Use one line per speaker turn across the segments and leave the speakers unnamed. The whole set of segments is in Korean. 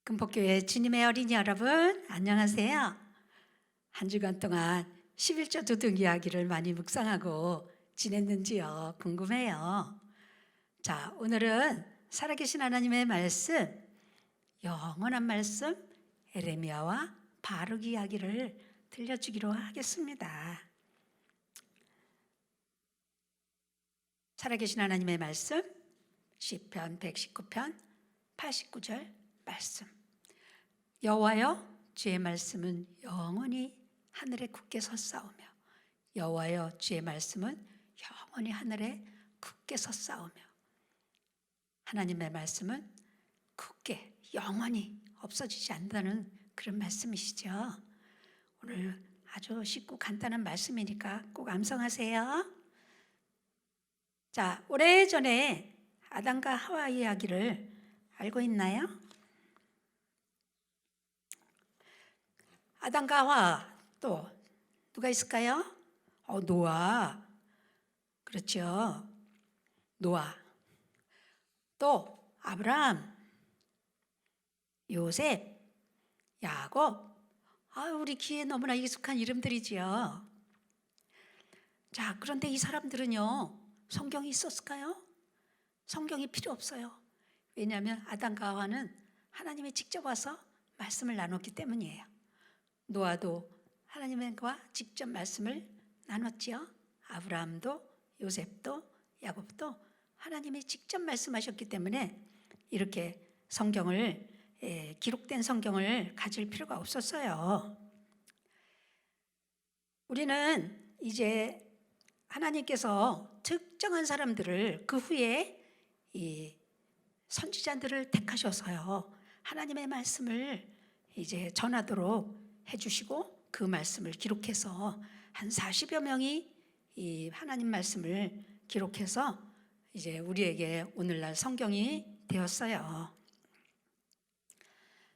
금복교회 주님의 어린이 여러분, 안녕하세요. 한 주간 동안 11조 도둑 이야기를 많이 묵상하고 지냈는지요? 궁금해요. 자, 오늘은 살아계신 하나님의 말씀, 영원한 말씀, 에레미야와 바룩 이야기를 들려주기로 하겠습니다. 살아계신 하나님의 말씀, 시편 119편 89절 말씀. 여호와여, 주의 말씀은 영원히 하늘에 굳게 섰사오며, 여호와여, 주의 말씀은 영원히 하늘에 굳게 섰사오며. 하나님의 말씀은 굳게 영원히 없어지지 않는다는 그런 말씀이시죠. 오늘 아주 쉽고 간단한 말씀이니까 꼭 암송하세요. 자, 오래전에 아담과 하와 이야기를 알고 있나요? 아담과 하와, 또 누가 있을까요? 노아. 그렇죠. 노아. 또 아브라함, 요셉, 야곱. 우리 귀에 너무나 익숙한 이름들이지요. 자, 그런데 이 사람들은요, 성경이 있었을까요? 성경이 필요 없어요. 왜냐하면 아담과 하와는 하나님이 직접 와서 말씀을 나눴기 때문이에요. 노아도 하나님과 직접 말씀을 나눴지요. 아브라함도, 요셉도, 야곱도 하나님이 직접 말씀하셨기 때문에 이렇게 성경을, 기록된 성경을 가질 필요가 없었어요. 우리는 이제 하나님께서 특정한 사람들을 그 후에 이 선지자들을 택하셔서요, 하나님의 말씀을 이제 전하도록 해주시고 그 말씀을 기록해서 한 40여 명이 이 하나님 말씀을 기록해서 이제 우리에게 오늘날 성경이 되었어요.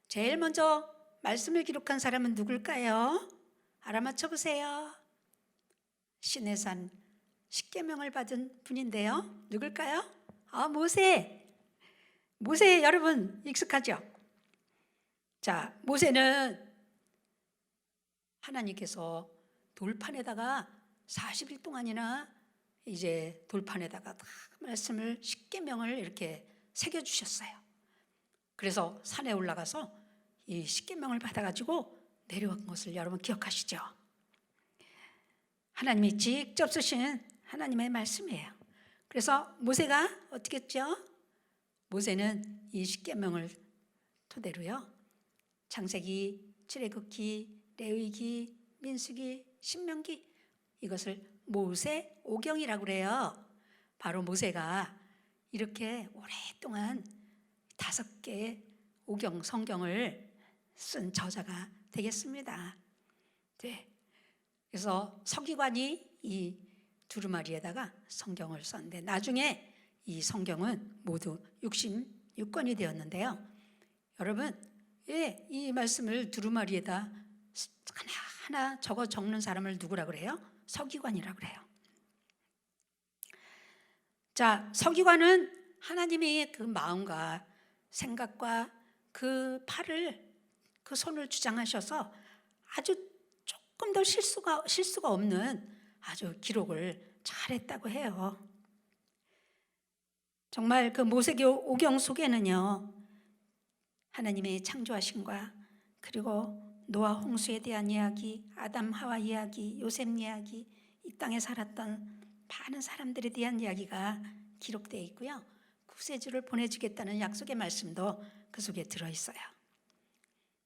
제일 먼저 말씀을 기록한 사람은 누굴까요? 알아맞혀 보세요. 시내산 십계명을 받은 분인데요. 누굴까요? 모세. 모세 여러분 익숙하죠? 자, 모세는 하나님께서 돌판에다가 40일 동안이나 이제 돌판에다가 다 말씀을 십계명을 이렇게 새겨주셨어요. 그래서 산에 올라가서 이 십계명을 받아가지고 내려온 것을 여러분 기억하시죠? 하나님이 직접 쓰신 하나님의 말씀이에요. 그래서 모세가 어떻게 했죠? 모세는 이 십계명을 토대로요, 창세기, 출애굽기, 레위기, 민수기, 신명기, 이것을 모세오경이라고 그래요. 바로 모세가 이렇게 오랫동안 5개의 오경 성경을 쓴 저자가 되겠습니다. 네. 그래서 서기관이 이 두루마리에다가 성경을 썼는데 나중에 이 성경은 모두 66권이 되었는데요. 여러분, 왜 이 말씀을 두루마리에다 하나하나 적는 사람을 누구라고 그래요? 서기관이라고 그래요. 자, 서기관은 하나님이 그 마음과 생각과 그 팔을, 그 손을 주장하셔서 아주 조금 더 실수가 없는 아주 기록을 잘했다고 해요. 정말 그 모세오경 속에는요, 하나님의 창조하심과 그리고 노아 홍수에 대한 이야기, 아담 하와 이야기, 요셉 이야기, 이 땅에 살았던 많은 사람들에 대한 이야기가 기록되어 있고요, 구세주를 보내주겠다는 약속의 말씀도 그 속에 들어있어요.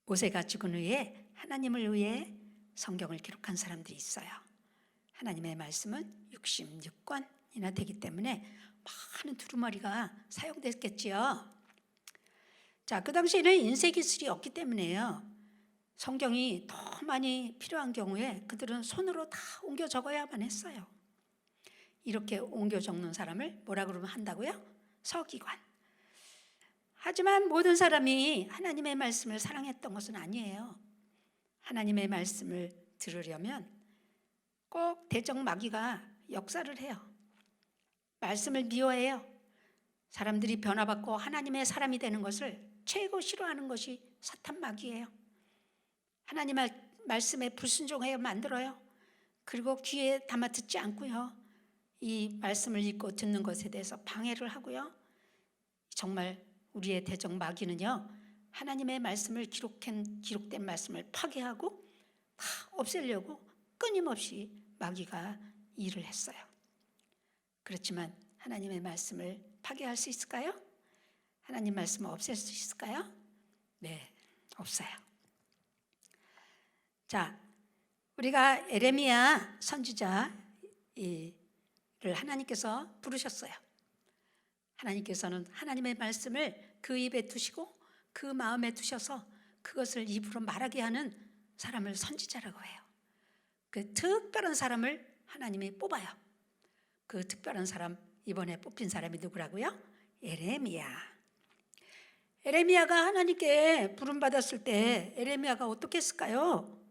모세가 죽은 후에 하나님을 위해 성경을 기록한 사람들이 있어요. 하나님의 말씀은 66권이나 되기 때문에 많은 두루마리가 사용됐겠지요. 자, 그 당시에는 인쇄기술이 없기 때문에요, 성경이 더 많이 필요한 경우에 그들은 손으로 다 옮겨 적어야만 했어요. 이렇게 옮겨 적는 사람을 뭐라 그러면 한다고요? 서기관. 하지만 모든 사람이 하나님의 말씀을 사랑했던 것은 아니에요. 하나님의 말씀을 들으려면 꼭 대적마귀가 역사를 해요. 말씀을 미워해요. 사람들이 변화받고 하나님의 사람이 되는 것을 최고 싫어하는 것이 사탄 마귀예요. 하나님 말씀에 불순종하여 만들어요. 그리고 귀에 담아 듣지 않고요, 이 말씀을 읽고 듣는 것에 대해서 방해를 하고요. 정말 우리의 대적 마귀는요, 하나님의 말씀을 기록된 말씀을 파괴하고 다 없애려고 끊임없이 마귀가 일을 했어요. 그렇지만 하나님의 말씀을 파괴할 수 있을까요? 하나님 말씀을 없앨 수 있을까요? 네, 없어요. 자, 우리가 에레미야 선지자를 하나님께서 부르셨어요. 하나님께서는 하나님의 말씀을 그 입에 두시고 그 마음에 두셔서 그것을 입으로 말하게 하는 사람을 선지자라고 해요. 그 특별한 사람을 하나님이 뽑아요. 그 특별한 사람, 이번에 뽑힌 사람이 누구라고요? 에레미야. 에레미야가 하나님께 부름받았을 때 에레미야가 어떻게 했을까요?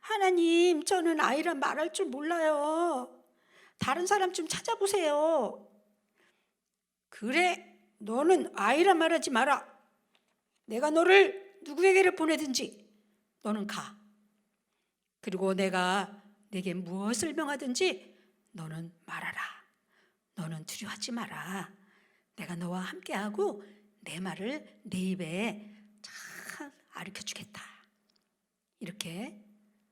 하나님, 저는 아이라 말할 줄 몰라요. 다른 사람 좀 찾아보세요. 그래, 너는 아이라 말하지 마라. 내가 너를 누구에게를 보내든지 너는 가. 그리고 내가 네게 무엇을 명하든지 너는 말하라. 너는 두려워하지 마라. 내가 너와 함께하고 내 말을 내 입에 잘 가르쳐 주겠다. 이렇게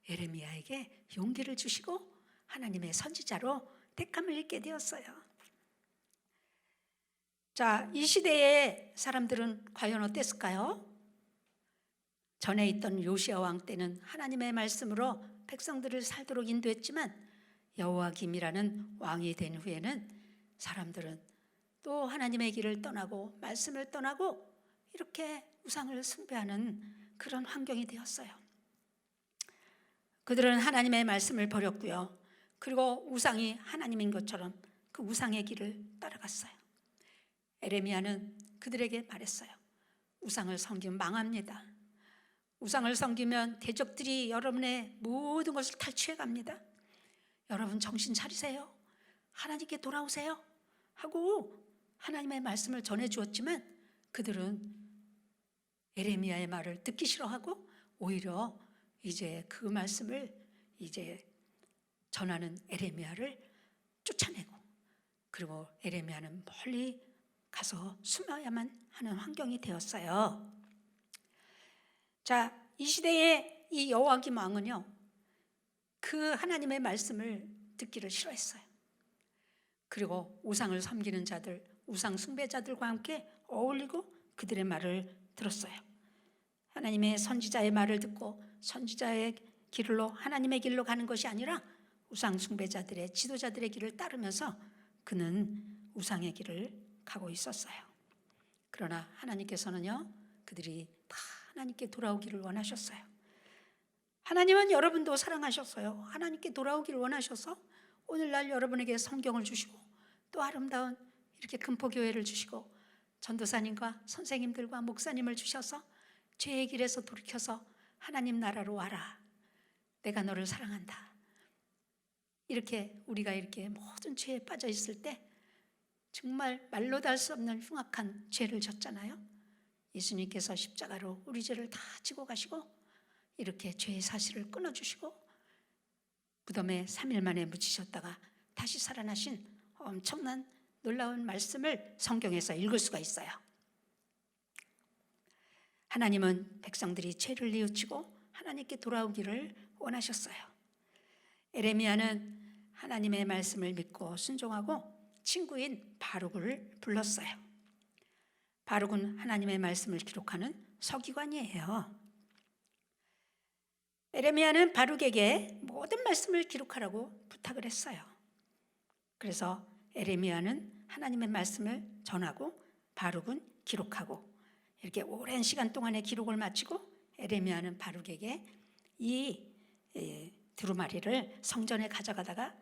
에레미야에게 용기를 주시고 하나님의 선지자로 택함을 입게 되었어요. 자, 이 시대의 사람들은 과연 어땠을까요? 전에 있던 요시야 왕 때는 하나님의 말씀으로 백성들을 살도록 인도했지만 여호와김이라는 왕이 된 후에는 사람들은 또 하나님의 길을 떠나고 말씀을 떠나고 이렇게 우상을 숭배하는 그런 환경이 되었어요. 그들은 하나님의 말씀을 버렸고요. 그리고 우상이 하나님인 것처럼 그 우상의 길을 따라갔어요. 에레미야는 그들에게 말했어요. 우상을 섬기면 망합니다. 우상을 섬기면 대적들이 여러분의 모든 것을 탈취해 갑니다. 여러분 정신 차리세요. 하나님께 돌아오세요. 하고 하나님의 말씀을 전해 주었지만 그들은 에레미야의 말을 듣기 싫어하고 오히려 이제 그 말씀을 이제 전하는 에레미야를 쫓아내고, 그리고 에레미야는 멀리 가서 숨어야만 하는 환경이 되었어요. 자, 이 시대의 이 여호와김 왕은요, 그 하나님의 말씀을 듣기를 싫어했어요. 그리고 우상을 섬기는 자들, 우상 숭배자들과 함께 어울리고 그들의 말을 들었어요. 하나님의 선지자의 말을 듣고 선지자의 길로, 하나님의 길로 가는 것이 아니라 우상 숭배자들의 지도자들의 길을 따르면서 그는 우상의 길을 가고 있었어요. 그러나 하나님께서는요, 그들이 다 하나님께 돌아오기를 원하셨어요. 하나님은 여러분도 사랑하셨어요. 하나님께 돌아오기를 원하셔서 오늘날 여러분에게 성경을 주시고 또 아름다운 이렇게 금포교회를 주시고 전도사님과 선생님들과 목사님을 주셔서 죄의 길에서 돌이켜서 하나님 나라로 와라. 내가 너를 사랑한다. 이렇게 우리가 이렇게 모든 죄에 빠져 있을 때 정말 말로 다 할 수 없는 흉악한 죄를 졌잖아요. 예수님께서 십자가로 우리 죄를 다 지고 가시고 이렇게 죄의 사실을 끊어주시고 무덤에 3일 만에 묻히셨다가 다시 살아나신 엄청난 놀라운 말씀을 성경에서 읽을 수가 있어요. 하나님은 백성들이 죄를 뉘우치고 하나님께 돌아오기를 원하셨어요. 에레미야는 하나님의 말씀을 믿고 순종하고 친구인 바룩을 불렀어요. 바룩은 하나님의 말씀을 기록하는 서기관이에요. 에레미야는 바룩에게 모든 말씀을 기록하라고 부탁을 했어요. 그래서 에레미야는 하나님의 말씀을 전하고 바룩은 기록하고 이렇게 오랜 시간 동안의 기록을 마치고 에레미야는 바룩에게 이 두루마리를 성전에 가져가다가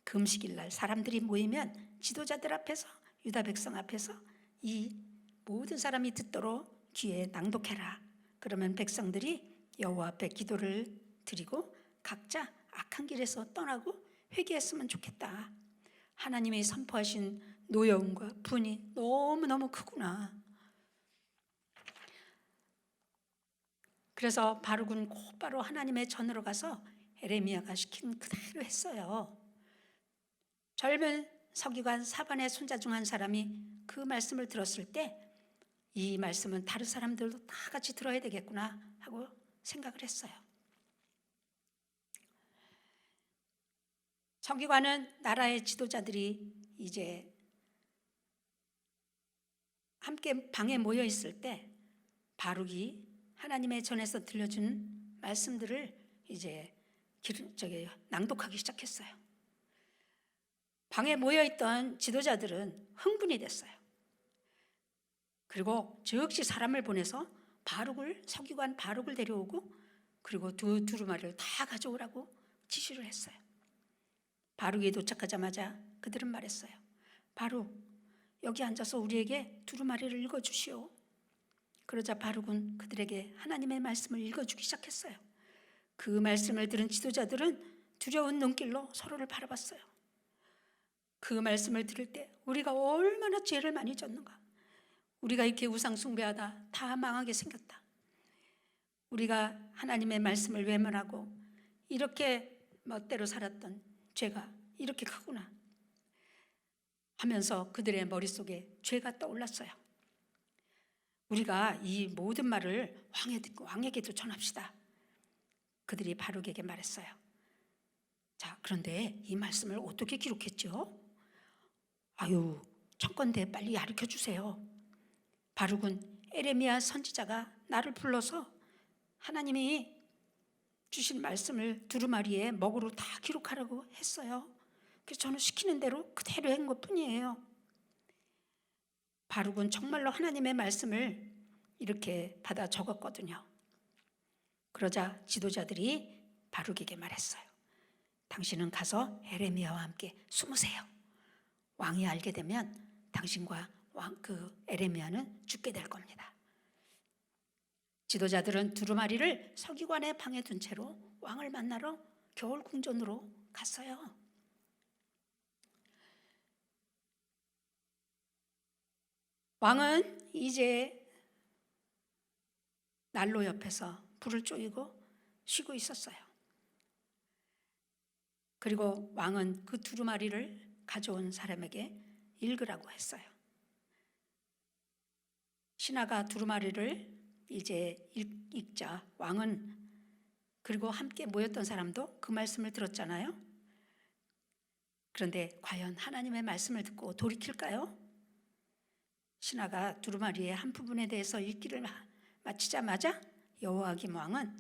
금식일 날 사람들이 모이면 지도자들 앞에서 유다 백성 앞에서 이 모든 사람이 듣도록 귀에 낭독해라. 그러면 백성들이 여호와 앞에 기도를 드리고 각자 악한 길에서 떠나고 회개했으면 좋겠다. 하나님이 선포하신 노여움과 분이 너무너무 크구나. 그래서 바룩은 곧바로 하나님의 전으로 가서 에레미야가 시킨 그대로 했어요. 젊은 서기관 사반의 손자 중 한 사람이 그 말씀을 들었을 때 이 말씀은 다른 사람들도 다 같이 들어야 되겠구나 하고 생각을 했어요. 서기관은 나라의 지도자들이 이제 함께 방에 모여 있을 때 바룩이 하나님의 전에서 들려준 말씀들을 이제 낭독하기 시작했어요. 방에 모여 있던 지도자들은 흥분이 됐어요. 그리고 즉시 사람을 보내서 서기관 바룩을 데려오고 그리고 두 두루마리를 다 가져오라고 지시를 했어요. 바룩이 도착하자마자 그들은 말했어요. 바룩, 여기 앉아서 우리에게 두루마리를 읽어주시오. 그러자 바룩은 그들에게 하나님의 말씀을 읽어주기 시작했어요. 그 말씀을 들은 지도자들은 두려운 눈길로 서로를 바라봤어요. 그 말씀을 들을 때 우리가 얼마나 죄를 많이 졌는가. 우리가 이렇게 우상 숭배하다 다 망하게 생겼다. 우리가 하나님의 말씀을 외면하고 이렇게 멋대로 살았던 죄가 이렇게 크구나 하면서 그들의 머릿속에 죄가 떠올랐어요. 우리가 이 모든 말을 왕에게도 전합시다. 그들이 바룩에게 말했어요. 자, 그런데 이 말씀을 어떻게 기록했죠? 아유, 청컨대 빨리 가르쳐 주세요. 바룩은 에레미야 선지자가 나를 불러서 하나님이 주신 말씀을 두루마리에 먹으로 다 기록하라고 했어요. 그래서 저는 시키는 대로 그대로 한 것뿐이에요. 바룩은 정말로 하나님의 말씀을 이렇게 받아 적었거든요. 그러자 지도자들이 바룩에게 말했어요. 당신은 가서 에레미야와 함께 숨으세요. 왕이 알게 되면 당신과 에레미야는 죽게 될 겁니다. 지도자들은 두루마리를 서기관의 방에 둔 채로 왕을 만나러 겨울 궁전으로 갔어요. 왕은 이제 난로 옆에서 불을 쪼이고 쉬고 있었어요. 그리고 왕은 그 두루마리를 가져온 사람에게 읽으라고 했어요. 신하가 두루마리를 이제 읽자 왕은 그리고 함께 모였던 사람도 그 말씀을 들었잖아요. 그런데 과연 하나님의 말씀을 듣고 돌이킬까요? 신하가 두루마리의 한 부분에 대해서 읽기를 마치자마자 여호야김 왕은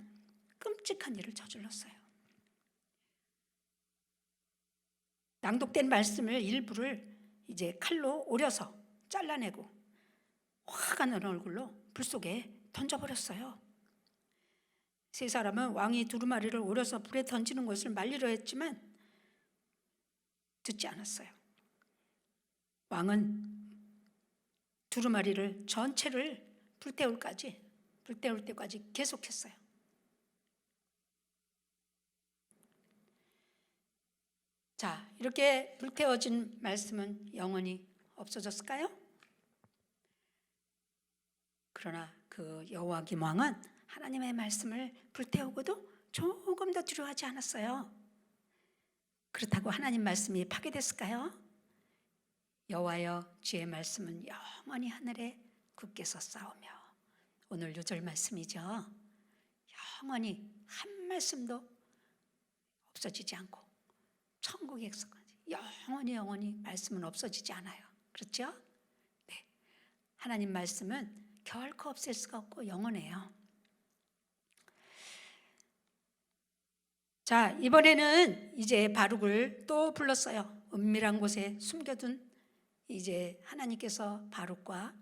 끔찍한 일을 저질렀어요. 낭독된 말씀을 일부를 이제 칼로 오려서 잘라내고 화가 난 얼굴로 불 속에 던져버렸어요. 세 사람은 왕이 두루마리를 오려서 불에 던지는 것을 말리려 했지만 듣지 않았어요. 왕은 두루마리를 전체를 불태울 때까지 계속했어요. 자, 이렇게 불태워진 말씀은 영원히 없어졌을까요? 그러나 그 여호야김 왕은 하나님의 말씀을 불태우고도 조금 더 두려워하지 않았어요. 그렇다고 하나님 말씀이 파괴됐을까요? 여호와여 주의 말씀은 영원히 하늘에 굳게 섰사오며, 오늘 요절 말씀이죠. 영원히 한 말씀도 없어지지 않고 천국에서까지 영원히 말씀은 없어지지 않아요. 그렇죠? 네. 하나님 말씀은 결코 없앨 수가 없고 영원해요. 자, 이번에는 이제 바룩을 또 불렀어요. 은밀한 곳에 숨겨둔 이제 하나님께서 바룩과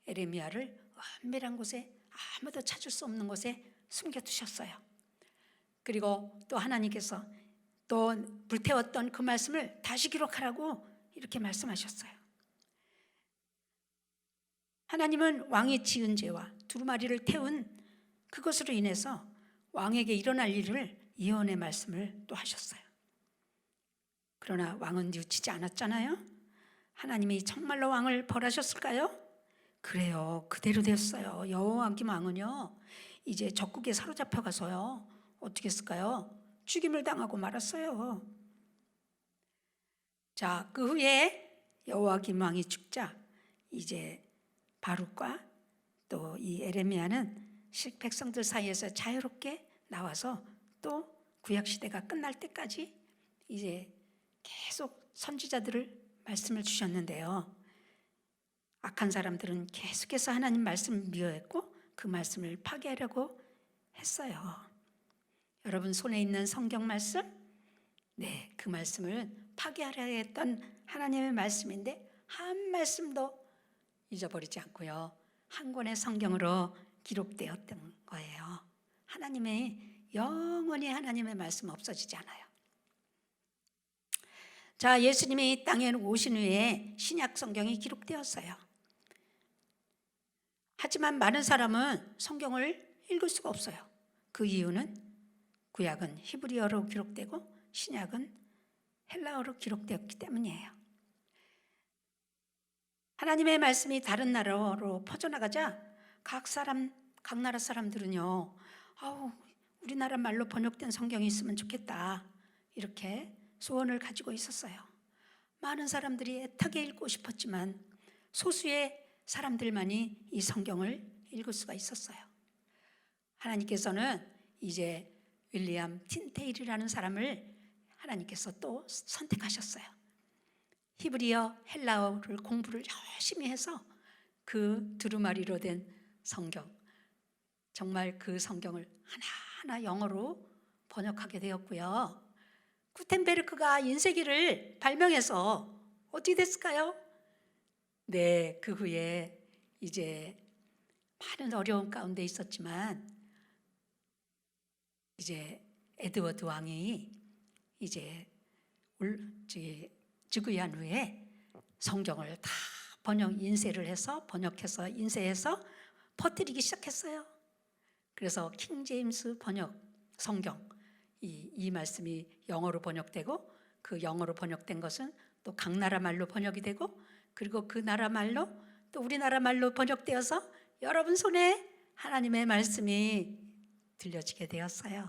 에레미야를 은밀한 곳에 아무도 찾을 수 없는 곳에 숨겨두셨어요. 그리고 또 하나님께서 또 불태웠던 그 말씀을 다시 기록하라고 이렇게 말씀하셨어요. 하나님은 왕이 지은 죄와 두루마리를 태운 그것으로 인해서 왕에게 일어날 일을 예언의 말씀을 또 하셨어요. 그러나 왕은 뉘우치지 않았잖아요. 하나님이 정말로 왕을 벌하셨을까요? 그래요. 그대로 됐어요. 여호와김 왕은요, 이제 적국에 사로잡혀 가서요, 어떻게 했을까요? 죽임을 당하고 말았어요. 자, 그 후에 여호와김 왕이 죽자 이제 바룩과 또 이 에레미야는 백성들 사이에서 자유롭게 나와서 또 구약 시대가 끝날 때까지 이제 계속 선지자들을 말씀을 주셨는데요. 악한 사람들은 계속해서 하나님 말씀을 미워했고 그 말씀을 파괴하려고 했어요. 여러분 손에 있는 성경 말씀, 네, 그 말씀을 파괴하려 했던 하나님의 말씀인데 한 말씀도 잊어버리지 않고요, 한 권의 성경으로 기록되었던 거예요. 하나님의 영원히 하나님의 말씀 없어지지 않아요. 자, 예수님이 이 땅에 오신 후에 신약 성경이 기록되었어요. 하지만 많은 사람은 성경을 읽을 수가 없어요. 그 이유는 구약은 히브리어로 기록되고 신약은 헬라어로 기록되었기 때문이에요. 하나님의 말씀이 다른 나라로 퍼져나가자 각 나라 사람들은요, 아우, 우리나라 말로 번역된 성경이 있으면 좋겠다, 이렇게 소원을 가지고 있었어요. 많은 사람들이 애타게 읽고 싶었지만 소수의 사람들만이 이 성경을 읽을 수가 있었어요. 하나님께서는 이제 윌리엄 틴테일이라는 사람을 하나님께서 또 선택하셨어요. 히브리어, 헬라어를 공부를 열심히 해서 그 두루마리로 된 성경, 정말 그 성경을 하나하나 영어로 번역하게 되었고요. 구텐베르크가 인쇄기를 발명해서 어떻게 됐을까요? 네, 그 후에 이제 많은 어려움 가운데 있었지만 이제 에드워드 왕이 이제 즉위한 후에 성경을 다 번역해서 인쇄해서 퍼뜨리기 시작했어요. 그래서 킹 제임스 번역 성경, 이 말씀이 영어로 번역되고 그 영어로 번역된 것은 또 각 나라 말로 번역이 되고 그리고 그 나라 말로 또 우리나라 말로 번역되어서 여러분 손에 하나님의 말씀이 들려지게 되었어요.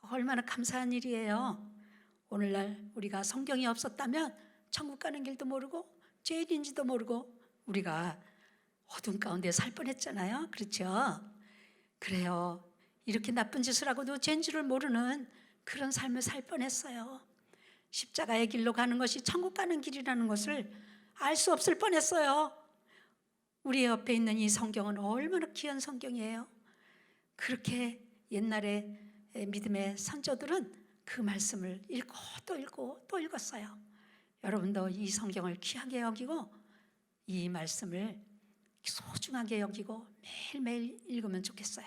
얼마나 감사한 일이에요. 오늘날 우리가 성경이 없었다면 천국 가는 길도 모르고 죄인인지도 모르고 우리가 어둠 가운데 살 뻔했잖아요. 그렇죠? 그래요. 이렇게 나쁜 짓을 하고도 죄인 줄을 모르는 그런 삶을 살 뻔했어요. 십자가의 길로 가는 것이 천국 가는 길이라는 것을 알 수 없을 뻔했어요. 우리 옆에 있는 이 성경은 얼마나 귀한 성경이에요. 그렇게 옛날에 믿음의 선조들은 그 말씀을 읽고 또 읽고 또 읽었어요. 여러분도 이 성경을 귀하게 여기고 이 말씀을 소중하게 여기고 매일매일 읽으면 좋겠어요.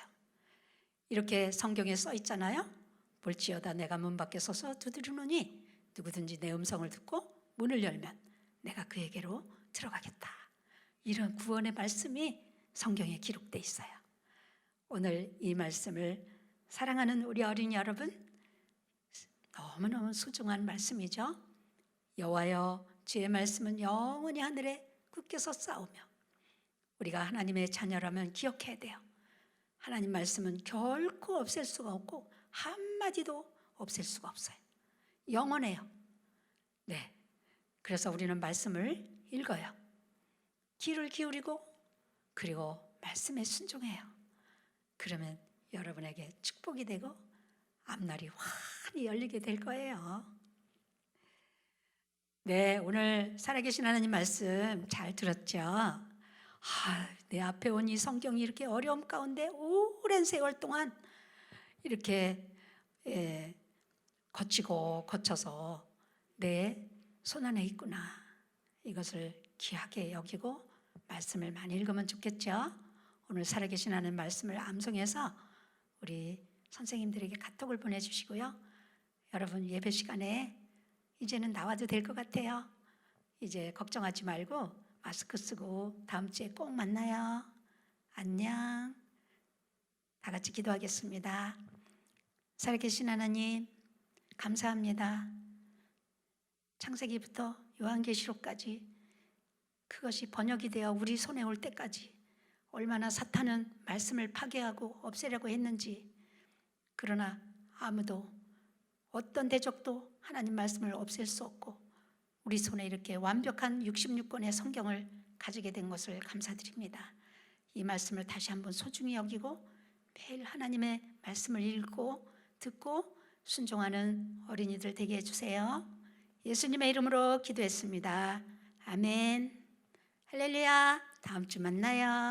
이렇게 성경에 써 있잖아요. 볼지어다 내가 문 밖에 서서 두드리노니 누구든지 내 음성을 듣고 문을 열면 내가 그에게로 들어가겠다. 이런 구원의 말씀이 성경에 기록되어 있어요. 오늘 이 말씀을 사랑하는 우리 어린이 여러분, 너무너무 소중한 말씀이죠. 여호와여 주의 말씀은 영원히 하늘에 굳게 섰사오며, 우리가 하나님의 자녀라면 기억해야 돼요. 하나님 말씀은 결코 없앨 수가 없고 한마디도 없앨 수가 없어요. 영원해요. 네, 그래서 우리는 말씀을 읽어요. 귀를 기울이고 그리고 말씀에 순종해요. 그러면 여러분에게 축복이 되고 앞날이 환히 열리게 될 거예요. 네, 오늘 살아계신 하나님 말씀 잘 들었죠? 내 앞에 온 이 성경이 이렇게 어려움 가운데 오랜 세월 동안 이렇게 거쳐서 내 손안에 있구나. 이것을 귀하게 여기고 말씀을 많이 읽으면 좋겠죠? 오늘 살아계신 하나님 말씀을 암송해서 우리 선생님들에게 카톡을 보내주시고요. 여러분 예배 시간에 이제는 나와도 될 것 같아요. 이제 걱정하지 말고 마스크 쓰고 다음 주에 꼭 만나요. 안녕. 다 같이 기도하겠습니다. 살아계신 하나님 감사합니다. 창세기부터 요한계시록까지 그것이 번역이 되어 우리 손에 올 때까지 얼마나 사탄은 말씀을 파괴하고 없애려고 했는지, 그러나 아무도 어떤 대적도 하나님 말씀을 없앨 수 없고 우리 손에 이렇게 완벽한 66권의 성경을 가지게 된 것을 감사드립니다. 이 말씀을 다시 한번 소중히 여기고 매일 하나님의 말씀을 읽고 듣고 순종하는 어린이들 되게 해주세요. 예수님의 이름으로 기도했습니다. 아멘. 할렐루야. 다음 주 만나요.